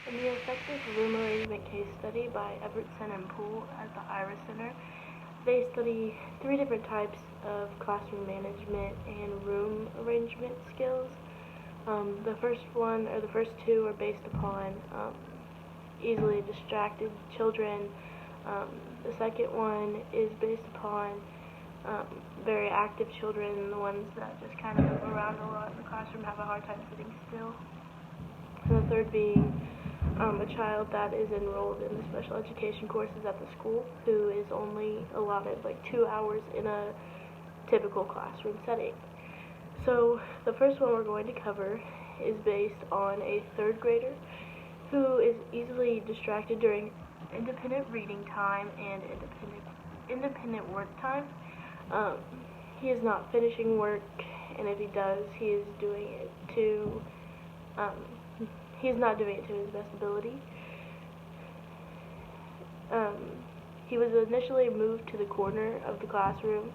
In the Effective Room Arrangement Case Study by Evertson and Poole at the Ira Center, they study 3 different types of classroom management and room arrangement skills. The first 2 are based upon easily distracted children. The second one is based upon very active children, the ones that just kind of move around a lot in the classroom, have a hard time sitting still. And the third being a child that is enrolled in the special education courses at the school who is only allotted like 2 hours in a typical classroom setting. So the first one we're going to cover is based on a 3rd grader who is easily distracted during independent reading time and independent work time. He is not finishing work, and if he does, he is doing it to he's not doing it to his best ability. He was initially moved to the corner of the classroom,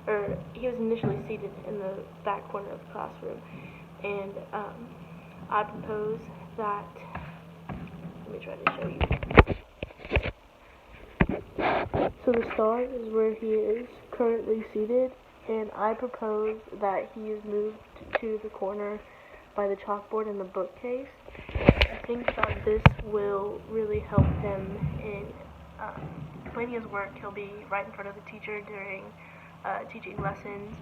or he was initially seated in the back corner of the classroom, and I propose that, let me try to show you. So the star is where he is currently seated, and I propose that he is moved to the corner by the chalkboard and the bookcase. I think that this will really help him in completing his work. He'll be right in front of the teacher during teaching lessons.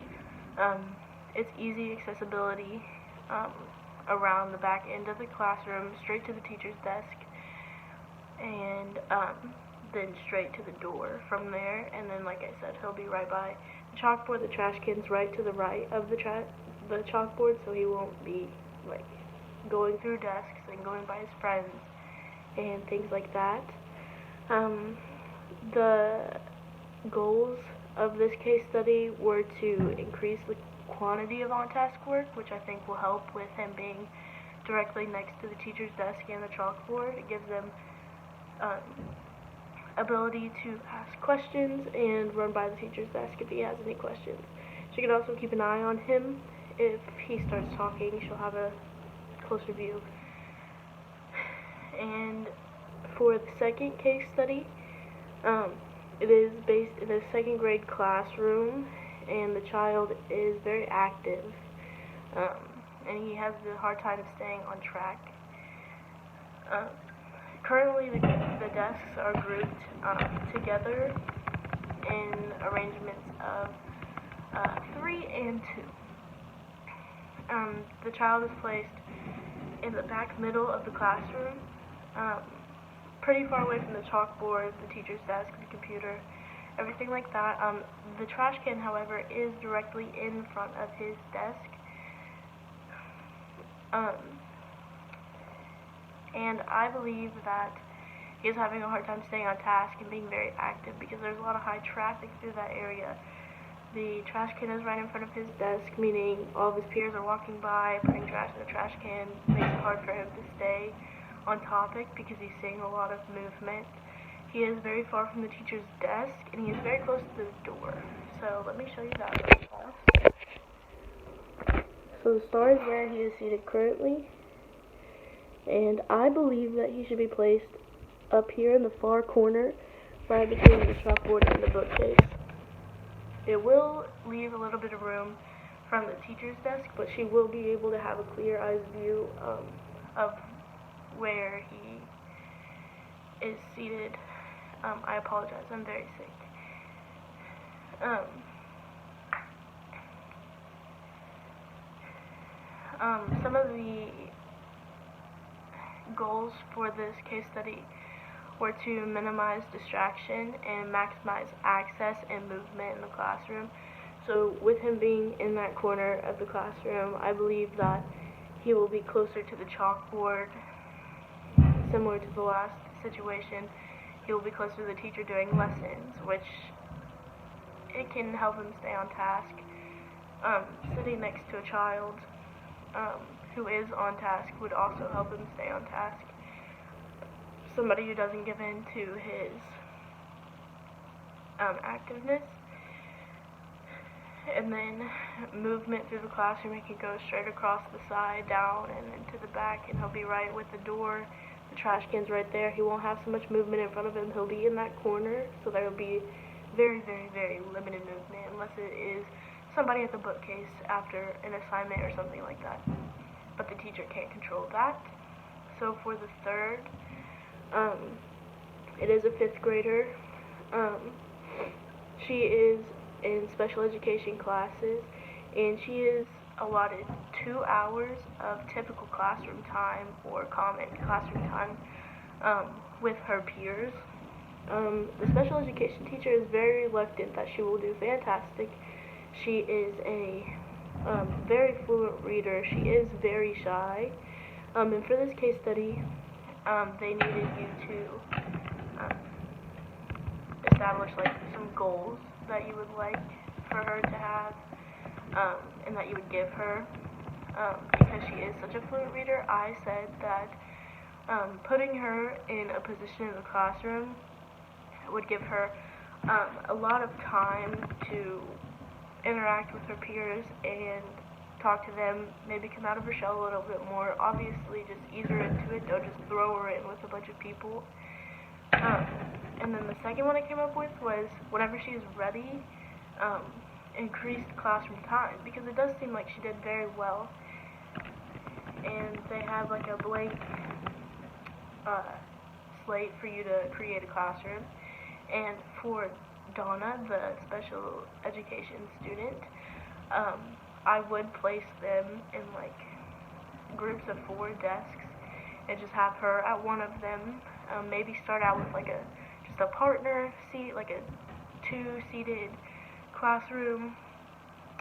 It's easy accessibility around the back end of the classroom, straight to the teacher's desk, and then straight to the door from there. And then, like I said, he'll be right by the chalkboard. The trash can's right to the right of the chalkboard, so he won't be like going through desks and going by his friends and things like that. The goals of this case study were to increase the quantity of on-task work, which I think will help with him being directly next to the teacher's desk and the chalkboard. It gives them ability to ask questions and run by the teacher's desk if he has any questions. She can also keep an eye on him. If he starts talking, she'll have a closer view. And for the second case study, it is based in a 2nd grade classroom, and the child is very active, and he has a hard time staying on track. Currently, the desks are grouped together in arrangements of 3 and 2. The child is placed in the back middle of the classroom, pretty far away from the chalkboard, the teacher's desk, the computer, everything like that. The trash can, however, is directly in front of his desk. And I believe that he is having a hard time staying on task and being very active because there's a lot of high traffic through that area. The trash can is right in front of his desk, meaning all of his peers are walking by, putting trash in the trash can. Makes it hard for him to stay on topic because he's seeing a lot of movement. He is very far from the teacher's desk, and he is very close to the door. So let me show you that really fast. So the star is where he is seated currently, and I believe that he should be placed up here in the far corner, right between the chalkboard and the bookcase. It will leave a little bit of room from the teacher's desk, but she will be able to have a clear eyes view of where he is seated. I apologize, I'm very sick. Some of the goals for this case study were to minimize distraction and maximize access and movement in the classroom. So with him being in that corner of the classroom, I believe that he will be closer to the chalkboard. Similar to the last situation, he will be closer to the teacher during lessons, which it can help him stay on task. Sitting next to a child who is on task would also help him stay on task. Somebody who doesn't give in to his activeness. And then movement through the classroom, he can go straight across the side, down, and into the back, and he'll be right with the door the trash can's right there. He won't have so much movement in front of him. He'll be in that corner, so there will be very, very, very limited movement unless it is somebody at the bookcase after an assignment or something like that. But the teacher can't control that. So for the third, it is a 5th grader. She is in special education classes, and she is allotted 2 hours of typical classroom time or common classroom time with her peers. The special education teacher is very reluctant that she will do fantastic. She is a very fluent reader. She is very shy. And for this case study, they needed you to establish like some goals that you would like for her to have, and that you would give her. Because she is such a fluent reader, I said that putting her in a position in the classroom would give her a lot of time to interact with her peers and talk to them, maybe come out of her shell a little bit more. Obviously, just ease her into it. Don't just throw her in with a bunch of people. And then the second one I came up with was whenever she is ready, increased classroom time, because it does seem like she did very well. And they have like a blank slate for you to create a classroom. And for Donna, the special education student, I would place them in like groups of 4 desks and just have her at one of them. Maybe start out with like just a partner seat, like a 2-seated classroom,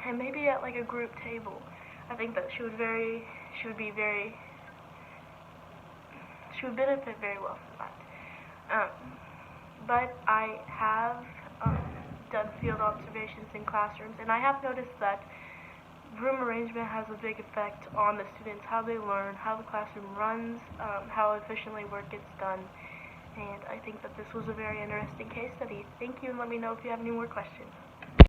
and maybe at like a group table. I think that she would benefit very well from that. But I have done field observations in classrooms, and I have noticed that room arrangement has a big effect on the students, how they learn, how the classroom runs, how efficiently work gets done, and I think that this was a very interesting case study. Thank you, and let me know if you have any more questions.